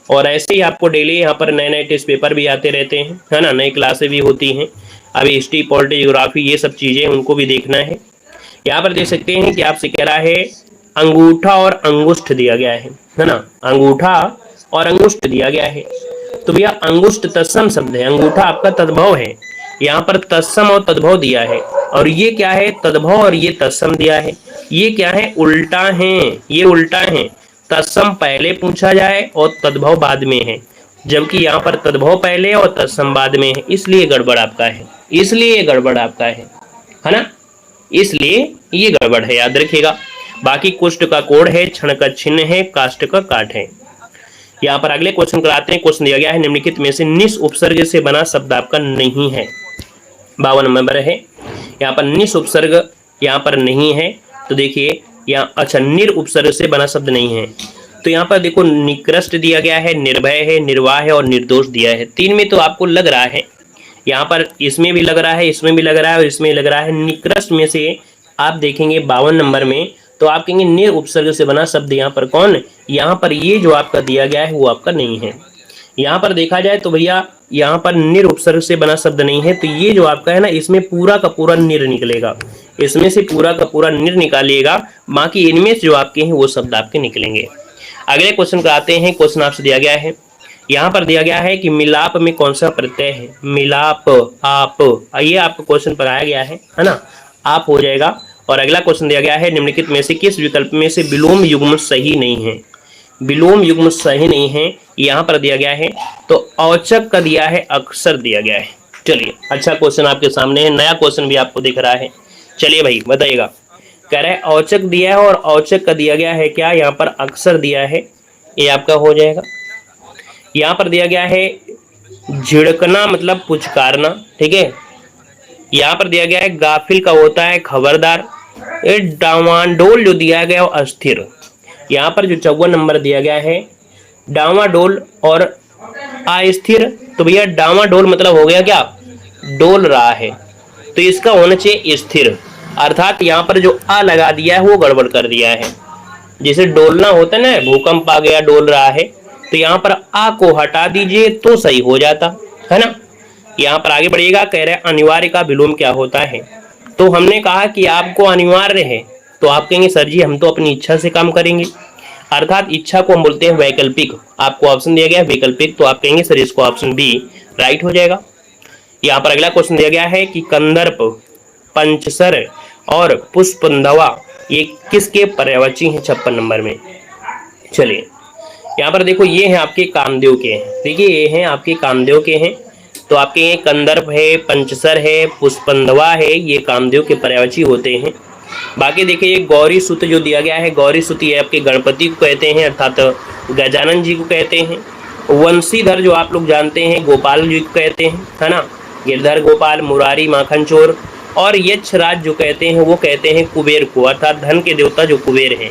A: और ऐसे ही आपको डेली यहाँ पर नए नए टेस्ट पेपर भी आते रहते हैं, है ना, नई क्लासें भी होती हैं। अभी हिस्ट्री, पॉलिटी, ज्योग्राफी ये सब चीज़ें उनको भी देखना है। यहाँ पर देख सकते हैं कि आपसे कह रहा है अंगूठा और अंगुष्ठ दिया गया है ना, अंगूठा और अंगुष्ठ दिया गया है। तो भैया अंगुष्ठ तत्सम शब्द है, अंगूठा आपका तद्भव है, यहाँ पर तत्सम और तद्भव दिया है, और ये क्या है तद्भव और ये तत्सम दिया है। ये क्या है उल्टा है, ये उल्टा है, तत्सम पहले पूछा जाए और तद्भव बाद में है, जबकि यहाँ पर तद्भव पहले और तत्सम बाद में है, इसलिए गड़बड़ आपका है, इसलिए गड़बड़ आपका है ना, इसलिए ये गड़बड़ है, याद रखिएगा। बाकी कुष्ठ का कोड है, क्षण का छिन्न है, काष्ठ का काट है। यहाँ पर अगले क्वेश्चन कराते हैं। क्वेश्चन दिया गया है निम्नलिखित में से निस उपसर्ग से बना शब्द आपका नहीं है। 52 नंबर है, यहाँ पर निस उपसर्ग यहाँ पर नहीं है, तो देखिए यहाँ अच्छा निर उपसर्ग से बना शब्द नहीं है, तो यहाँ पर देखो निकृष्ट दिया गया है, निर्भय है, निर्वाह है और निर्दोष दिया है। 3 में तो आपको लग रहा है, यहाँ पर इसमें भी लग रहा है, इसमें भी लग रहा है और इसमें लग रहा है। निकृष्ट में से आप देखेंगे 52 नंबर में, तो आप कहेंगे निर उपसर्ग से बना शब्द यहाँ पर कौन, यहाँ पर ये जो आपका दिया गया है वो आपका नहीं है। यहाँ पर देखा जाए तो भैया यहाँ पर निर उपसर्ग से बना शब्द नहीं है, तो ये जो आपका है ना, इसमें पूरा का पूरा निर निकलेगा, इसमें से पूरा का पूरा निर निकालिएगा, बाकी इनमें जो आपके हैं वो शब्द आपके निकलेंगे। अगले क्वेश्चन का आते हैं। क्वेश्चन आपसे दिया गया है, यहाँ पर दिया गया है कि मिलाप में कौन सा प्रत्यय है। मिलाप, आप, ये आपको क्वेश्चन पर आया गया है ना, आप हो जाएगा। और अगला क्वेश्चन दिया गया है, निम्नलिखित में से किस विकल्प में से विलोम युग्म सही नहीं है। विलोम युग्म सही नहीं है, यहाँ पर दिया गया है, तो औचक का दिया है, अक्सर दिया गया है। चलिए, अच्छा क्वेश्चन आपके सामने है, नया क्वेश्चन भी आपको दिख रहा है। चलिए भाई बताइएगा। कह रहे हैं औचक दिया है और औचक का दिया गया है क्या, यहाँ पर अक्सर दिया है, ये आपका हो जाएगा। यहाँ पर दिया गया है झिड़कना मतलब पुचकारना, ठीक है। यहाँ पर दिया गया है गाफिल का होता है खबरदार। ये डावाडोल जो दिया गया है वो अस्थिर। यहाँ पर जो 54 नंबर दिया गया है डावाडोल और अस्थिर, तो भैया डावाडोल मतलब हो गया क्या, डोल रहा है, तो इसका होना चाहिए स्थिर। अर्थात यहाँ पर जो आ लगा दिया है वो गड़बड़ कर दिया है। जैसे डोलना होता है ना, भूकंप आ गया डोल रहा है, तो यहाँ पर आ को हटा दीजिए तो सही हो जाता है ना। यहाँ पर आगे बढ़िएगा। कह रहे हैं अनिवार्य का विलोम क्या होता है। तो हमने कहा कि आपको अनिवार्य है, तो आप कहेंगे सर जी हम तो अपनी इच्छा से काम करेंगे, अर्थात इच्छा को हम बोलते हैं वैकल्पिक। आपको ऑप्शन दिया गया है वैकल्पिक, तो आप कहेंगे सर इसको ऑप्शन बी राइट हो जाएगा। यहाँ पर अगला क्वेश्चन दिया गया है कि कंदर्प, पंचसर और पुष्पंधवा ये किसके पर्यायवाची हैं 56 नंबर में। चलिए यहाँ पर देखो, ये हैं आपके कामदेव के हैं, देखिए ये हैं आपके कामदेव के हैं, तो आपके ये कंदर्प है, पंचसर है, पुष्पंधवा है, ये कामदेव के पर्यायवाची होते हैं। बाकी देखिए ये गौरी सुत जो दिया गया है, गौरी सुत ये आपके गणपति को कहते हैं, अर्थात गजानन जी को कहते हैं। वंशीधर जो आप लोग जानते हैं गोपाल जी को कहते हैं, है ना, गिरधर गोपाल, मुरारी, माखन चोर। और यक्षराज जो कहते हैं वो कहते हैं कुबेर को, अर्थात धन के देवता जो कुबेर हैं।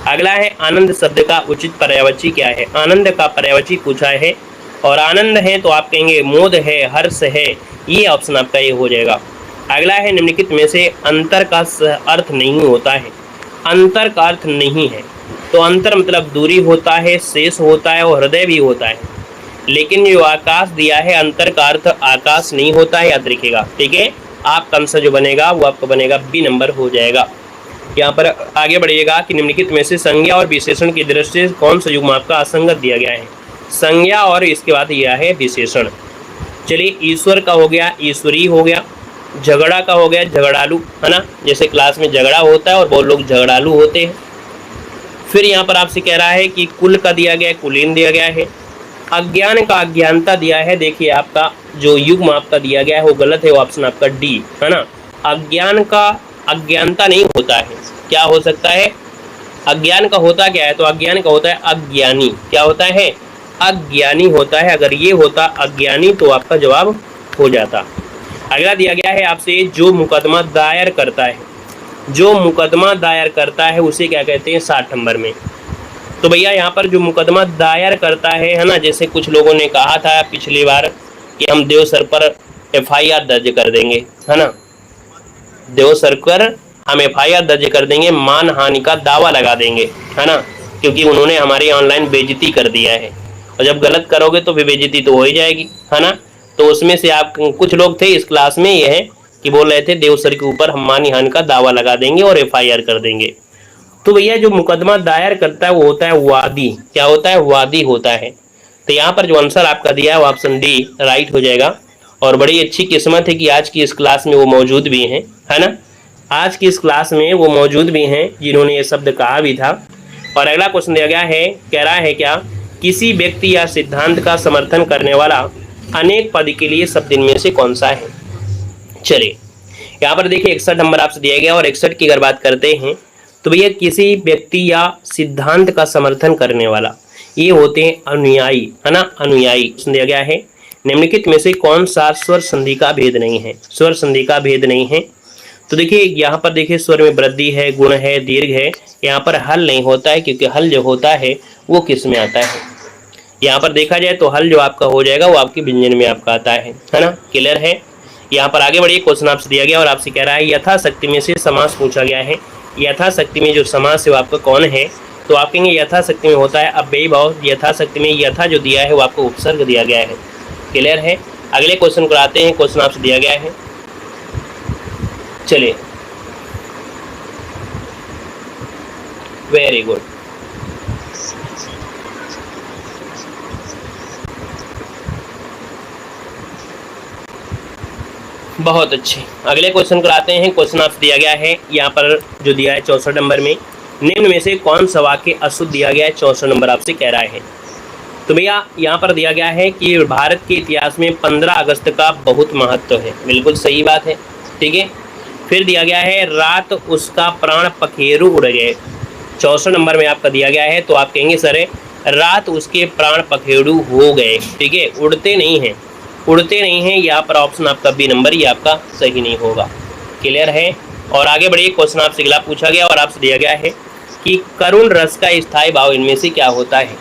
A: अगला है आनंद शब्द का उचित पर्यायवाची क्या है। आनंद का पर्यायवाची पूछा है, और आनंद है तो आप कहेंगे मोद है, हर्ष है, ये ऑप्शन आपका ये हो जाएगा। अगला है निम्नलिखित में से अंतर का अर्थ नहीं होता है। अंतर का अर्थ नहीं है, तो अंतर मतलब दूरी होता है, शेष होता है और हृदय भी होता है। लेकिन जो आकाश दिया है अंतर का अर्थ आकाश नहीं होता है, याद रखिएगा, ठीक है। आपका आंसर जो बनेगा वो आपका बनेगा बी नंबर हो जाएगा। यहाँ पर आगे बढ़िएगा कि निम्नलिखित में से संज्ञा और विशेषण की दृष्टि से कौन सा युग्म आपका असंगत दिया गया है। संज्ञा और इसके बाद यह है विशेषण। चलिए ईश्वर का हो गया, ईश्वरी हो गया। झगड़ा का हो गया, झगड़ालू, है ना, जैसे क्लास में झगड़ा होता है और बहुत लोग झगड़ालू होते हैं। फिर यहाँ पर आपसे कह रहा है कि कुल का दिया गया है, कुलीन दिया गया है। अज्ञान का अज्ञानता दिया है, देखिए आपका जो युग्म आपका दिया गया है वो गलत है, वो ऑप्शन आपका डी है ना। अज्ञान का अज्ञानता नहीं होता है, क्या हो सकता है, अज्ञान का होता क्या है, तो अज्ञान का होता है अज्ञानी। क्या होता है, अज्ञानी होता है। अगर ये होता अज्ञानी तो आपका जवाब हो जाता। अगला दिया गया है आपसे, जो मुकदमा दायर करता है, जो मुकदमा दायर करता है उसे क्या कहते हैं 60 नंबर में। तो भैया यहाँ पर जो मुकदमा दायर करता है ना, जैसे कुछ लोगों ने कहा था पिछली बार कि हम देव सर पर FIR दर्ज कर देंगे, है ना, देव सर पर हम FIR दर्ज कर देंगे, मान हानि का दावा लगा देंगे, है ना, क्योंकि उन्होंने हमारी ऑनलाइन बेइज्जती कर दिया है, और जब गलत करोगे तो फिर बेइज्जती तो हो ही जाएगी, है ना। तो उसमें से आप कुछ लोग थे इस क्लास में, ये है कि बोल रहे थे देव सर के ऊपर हम मानी हानि का दावा लगा देंगे और FIR कर देंगे। तो भैया जो मुकदमा दायर करता है वो होता है वादी। क्या होता है, वादी होता है। तो यहाँ पर जो आंसर आपका दिया है वो ऑप्शन डी राइट हो जाएगा। और बड़ी अच्छी किस्मत है कि आज की इस क्लास में वो मौजूद भी हैं, है ना, आज की इस क्लास में वो मौजूद भी हैं जिन्होंने ये शब्द कहा भी था। और अगला क्वेश्चन दिया गया है, कह रहा है क्या, किसी व्यक्ति या सिद्धांत का समर्थन करने वाला अनेक पद के लिए शब्द इनमें से कौन सा है। चलिए यहाँ पर देखिए 61 नंबर आपसे दिया गया, और 61 की अगर बात करते हैं तो भैया किसी व्यक्ति या सिद्धांत का समर्थन करने वाला, ये होते हैं अनुयायी, है ना, अनुयायी दिया गया है। निम्नलिखित में से कौन सा स्वर संधि का भेद नहीं है। स्वर संधि का भेद नहीं है, तो देखिए यहाँ पर देखिए स्वर में वृद्धि है, गुण है, दीर्घ है, यहाँ पर हल नहीं होता है, क्योंकि हल जो होता है वो किस में आता है? यहाँ पर देखा जाए तो हल जो आपका हो जाएगा वो आपके व्यंजन में आपका आता है ना? क्लियर है? यहाँ पर आगे बढ़िए, क्वेश्चन आपसे दिया गया और आपसे कह रहा है यथाशक्ति में से समास पूछा गया है। यथाशक्ति में जो समास है वो आपका कौन है? तो आप कहेंगे यथाशक्ति में होता है अव्ययी भाव। यथाशक्ति में यथा जो दिया है वो आपको उपसर्ग दिया गया है। क्लियर है? अगले क्वेश्चन को आते हैं। क्वेश्चन आपसे दिया गया है, चलिए, वेरी गुड, बहुत अच्छे। अगले क्वेश्चन को आते हैं। क्वेश्चन आपसे दिया गया है यहाँ पर जो दिया है 64 नंबर में, निम्न में से कौन सा वाक्य अशुद्ध दिया गया है? 64 नंबर आपसे कह रहा है। तो भैया यहाँ पर दिया गया है कि भारत के इतिहास में 15 अगस्त का बहुत महत्व है। बिल्कुल सही बात है, ठीक है। फिर दिया गया है रात उसका प्राण पखेरु उड़ गए। 64 नंबर में आपका दिया गया है, तो आप कहेंगे सर रात उसके प्राण पखेरु हो गए, ठीक है, उड़ते नहीं हैं, उड़ते नहीं हैं। यहाँ पर ऑप्शन आपका बी नंबर ही आपका सही नहीं होगा। क्लियर है? और आगे बढ़िए, क्वेश्चन आपसे अगला पूछा गया और आपसे दिया गया है कि करुण रस का स्थायी भाव इनमें से क्या होता है?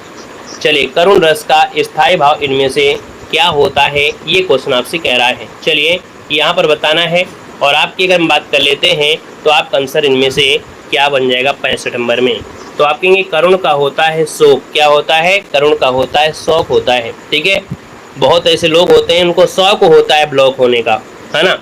A: चलिए, करुण रस का स्थायी भाव इनमें से क्या होता है, ये क्वेश्चन आपसे कह रहा है। चलिए यहाँ पर बताना है। और आपकी अगर हम बात कर लेते हैं तो आपका आंसर इनमें से क्या बन जाएगा 65 नंबर में? तो आप कहेंगे करुण का होता है शोक। क्या होता है? करुण का होता है शौक होता है, ठीक है। बहुत ऐसे लोग होते हैं उनको शौक होता है ब्लॉक होने का, है ना,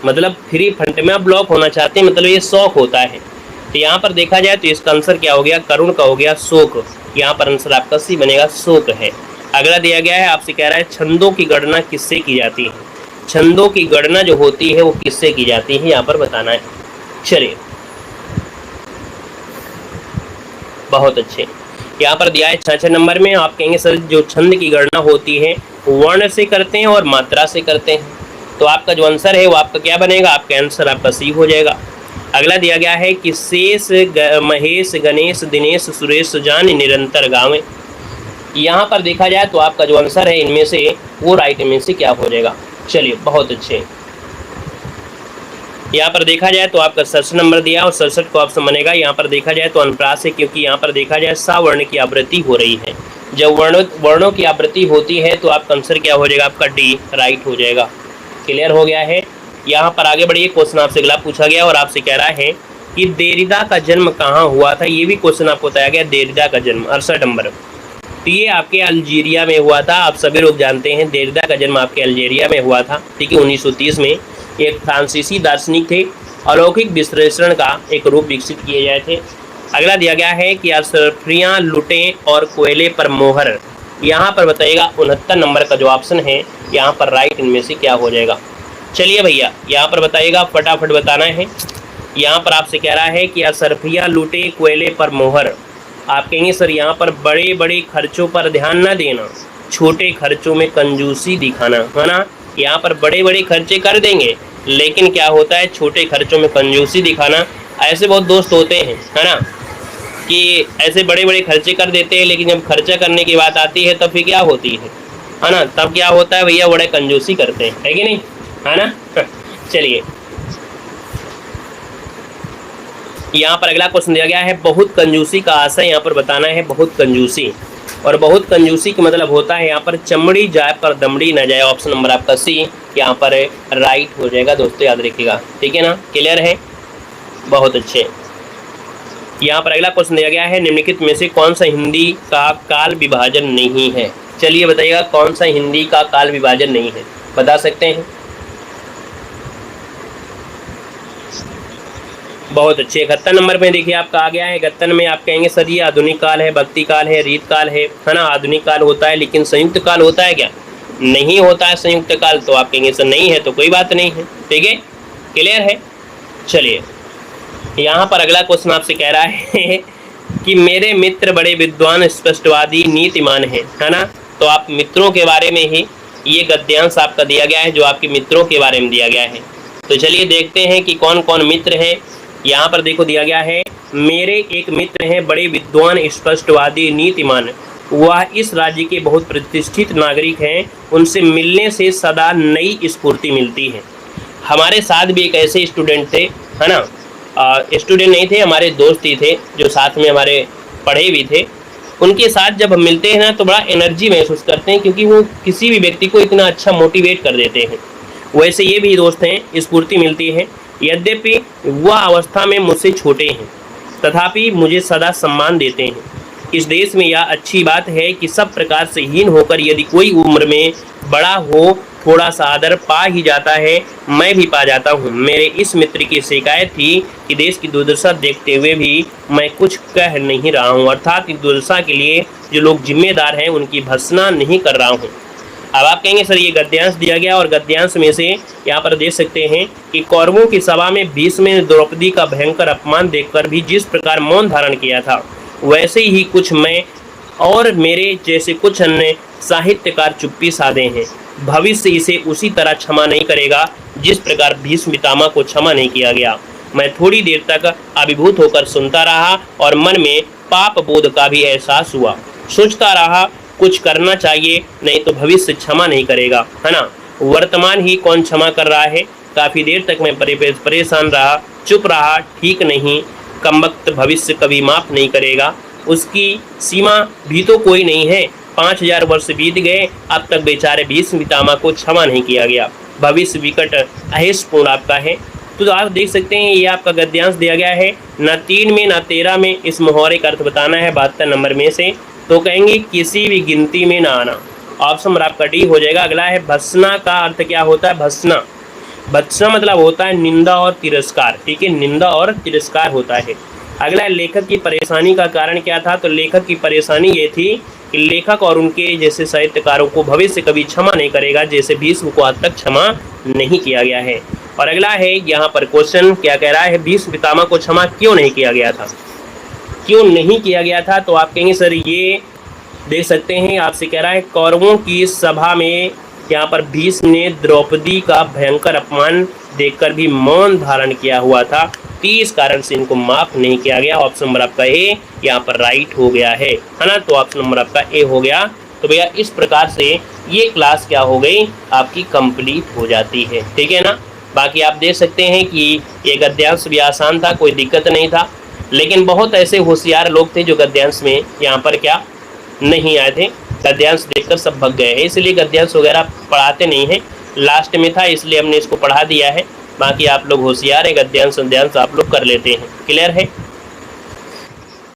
A: मतलब फ्री फंड में आप ब्लॉक होना चाहते हैं, मतलब ये शौक होता है। तो यहाँ पर देखा जाए तो इसका आंसर क्या हो गया? करुण का हो गया शोक। यहाँ पर आंसर आपका सी बनेगा, शोक है। अगला दिया गया है, आपसे कह रहा है छंदों की गणना किससे की जाती है? छंदों की गणना जो होती है वो किससे की जाती है, यहाँ पर बताना है। चलिए, बहुत अच्छे। यहाँ पर दिया है 66 नंबर में। आप कहेंगे सर जो छंद की गणना होती है वर्ण से करते हैं और मात्रा से करते हैं। तो आपका जो आंसर है वो आपका क्या बनेगा? आपका आंसर आपका सी हो जाएगा। अगला दिया गया है कि शेष महेश गणेश दिनेश सुरेश जान निरंतर गावें। यहाँ पर देखा जाए तो आपका जो आंसर है इनमें से वो राइट में से क्या हो जाएगा? चलिए, बहुत अच्छे। यहाँ पर देखा जाए तो आपका 67 नंबर दिया और 67 को ऑप्शन बनेगा। यहाँ पर देखा जाए तो अनुप्रास है, क्योंकि यहाँ पर देखा जाए सा वर्ण की आवृत्ति हो रही है। जब वर्णों की आवृत्ति होती है तो आपका आंसर क्या हो जाएगा? आपका डी राइट हो जाएगा। क्लियर हो गया है? यहाँ पर आगे बढ़िए, क्वेश्चन आपसे अगला पूछा गया और आपसे कह रहा है कि देरिदा का जन्म कहाँ हुआ था? ये भी क्वेश्चन आपको बताया गया, देरिदा का जन्म 68 नंबर। तो ये आपके अल्जीरिया में हुआ था। आप सभी लोग जानते हैं देरिदा का जन्म आपके अल्जीरिया में हुआ था, ठीक है। 1930 में एक फ्रांसीसी दार्शनिक थे, अलौकिक विश्लेषण का एक रूप विकसित किए गए थे। अगला दिया गया है कि अशरफियाँ लुटें और कोयले पर मोहर। यहाँ पर बताइएगा 69 नंबर का जो ऑप्शन है यहाँ पर राइट इनमें से क्या हो जाएगा? चलिए भैया, यहाँ पर बताइएगा, फटाफट बताना है। यहाँ पर आपसे कह रहा है कि अशरफियाँ लूटे कोयले पर मोहर। आप कहेंगे सर यहाँ पर बड़े बड़े खर्चों पर ध्यान न देना, छोटे खर्चों में कंजूसी दिखाना, है ना। यहाँ पर बड़े बड़े खर्चे कर देंगे लेकिन क्या होता है, छोटे खर्चों में कंजूसी दिखाना। ऐसे बहुत दोस्त होते हैं, है ना, कि ऐसे बड़े बड़े खर्चे कर देते हैं लेकिन जब खर्चा करने की बात आती है तब फिर क्या होती है ना, तब क्या होता है भैया, बड़े कंजूसी करते हैं, है कि नहीं, है ना। चलिए, यहाँ पर अगला क्वेश्चन दिया गया है, बहुत कंजूसी का आशय यहाँ पर बताना है। बहुत कंजूसी, और बहुत कंजूसी का मतलब होता है यहाँ पर चमड़ी जाए पर दमड़ी न जाए। ऑप्शन नंबर आपका सी यहाँ पर राइट हो जाएगा दोस्तों, याद रखिएगा, ठीक है ना। क्लियर है? बहुत अच्छे। यहाँ पर अगला क्वेश्चन दिया गया है, निम्नलिखित में से कौन सा हिंदी का काल विभाजन नहीं है? चलिए बताइएगा, कौन सा हिंदी का काल विभाजन नहीं है, बता सकते हैं? बहुत अच्छे। 71 नंबर में देखिए आपका आ गया है। 71 में आप कहेंगे सर ये आधुनिक काल है, भक्ति काल है, रीत काल है ना। आधुनिक काल होता है लेकिन संयुक्त काल होता है क्या? नहीं होता है संयुक्त काल। तो आप कहेंगे सर नहीं है, तो कोई बात नहीं है, ठीक है। क्लियर है? चलिए, यहाँ पर अगला क्वेश्चन आपसे कह रहा है कि मेरे मित्र बड़े विद्वान स्पष्टवादी नीतिमान है ना। तो आप मित्रों के बारे में ही ये गद्यांश आपका दिया गया है, जो आपके मित्रों के बारे में दिया गया है। तो चलिए देखते हैं कि कौन कौन मित्र हैं। यहाँ पर देखो दिया गया है, मेरे एक मित्र हैं बड़े विद्वान स्पष्टवादी नीतिमान, वह इस राज्य के बहुत प्रतिष्ठित नागरिक हैं, उनसे मिलने से सदा नई स्फूर्ति मिलती है। हमारे साथ भी एक ऐसे स्टूडेंट थे, है ना, स्टूडेंट नहीं थे, हमारे दोस्त ही थे जो साथ में हमारे पढ़े भी थे। उनके साथ जब हम मिलते हैं ना तो बड़ा एनर्जी महसूस करते हैं, क्योंकि वो किसी भी व्यक्ति को इतना अच्छा मोटिवेट कर देते हैं। वैसे ये भी दोस्त हैं, स्फूर्ति मिलती है। यद्यपि वह अवस्था में मुझसे छोटे हैं, तथापि मुझे सदा सम्मान देते हैं। इस देश में यह अच्छी बात है कि सब प्रकार से हीन होकर यदि कोई उम्र में बड़ा हो, थोड़ा सा आदर पा ही जाता है। मैं भी पा जाता हूँ। मेरे इस मित्र की शिकायत थी कि देश की दुर्दशा देखते हुए भी मैं कुछ कह नहीं रहा हूँ, अर्थात इस दुर्दशा के लिए जो लोग जिम्मेदार हैं उनकी भर्त्सना नहीं कर रहा हूँ। अब आप कहेंगे सर ये गद्यांश दिया गया, और गद्यांश में से यहाँ पर देख सकते हैं कि कौरवों की सभा में भीष्म ने द्रौपदी का भयंकर अपमान देखकर भी जिस प्रकार मौन धारण किया था, वैसे ही कुछ मैं और मेरे जैसे कुछ अन्य साहित्यकार चुप्पी साधे हैं। भविष्य इसे उसी तरह क्षमा नहीं करेगा जिस प्रकार भीष्म पितामह को क्षमा नहीं किया गया। मैं थोड़ी देर तक अभिभूत होकर सुनता रहा और मन में पाप बोध का भी एहसास हुआ। सोचता रहा कुछ करना चाहिए, नहीं तो भविष्य क्षमा नहीं करेगा, है ना। वर्तमान ही कौन क्षमा कर रहा है। काफ़ी देर तक मैं परेशान रहा, चुप रहा। ठीक नहीं, कमबख्त भविष्य कभी माफ़ नहीं करेगा, उसकी सीमा भी तो कोई नहीं है। 5000 वर्ष बीत गए, अब तक बेचारे भीष्म पितामह को क्षमा नहीं किया गया। भविष्य विकट अहेसपूर्ण आपका है। तो आप देख सकते हैं ये आपका गद्यांश दिया गया है, न 3 में न 13 में इस मुहावरे का अर्थ बताना है 72 नंबर में से। तो कहेंगे किसी भी गिनती में ना आना। ऑप्शन आपका डी हो जाएगा। अगला है भत्सना का अर्थ क्या होता है। भत्सना, भत्सना मतलब होता है निंदा और तिरस्कार, ठीक है, निंदा और तिरस्कार होता है। अगला है लेखक की परेशानी का कारण क्या था। तो लेखक की परेशानी ये थी कि लेखक और उनके जैसे साहित्यकारों को भविष्य कभी क्षमा नहीं करेगा, जैसे भीष्म को आज तक क्षमा नहीं किया गया है। और अगला है यहाँ पर क्वेश्चन क्या कह रहा है, भीष्म पितामह को क्षमा क्यों नहीं किया गया था, क्यों नहीं किया गया था। तो आप कहेंगे सर ये देख सकते हैं, आपसे कह रहा है कौरवों की सभा में यहाँ पर भीष्म ने द्रौपदी का भयंकर अपमान देखकर भी मौन धारण किया हुआ था, तो इस कारण से इनको माफ नहीं किया गया। ऑप्शन नंबर आपका ए यहाँ पर राइट हो गया है ना। तो ऑप्शन नंबर आपका ए हो गया। तो भैया इस प्रकार से ये क्लास क्या हो गई आपकी कंप्लीट हो जाती है, ठीक है ना। बाकी आप देख सकते हैं कि ये गद्यांश भी आसान था, कोई दिक्कत नहीं था, लेकिन बहुत ऐसे होशियार लोग थे जो गद्यांश में यहाँ पर क्या नहीं आए थे। गद्यांश देखकर सब भग गए हैं, इसलिए गद्यांश वगैरह पढ़ाते नहीं हैं। लास्ट में था इसलिए हमने इसको पढ़ा दिया है। बाकी आप लोग होशियार है, गद्यांश संध्यांश आप लोग कर लेते हैं। क्लियर है।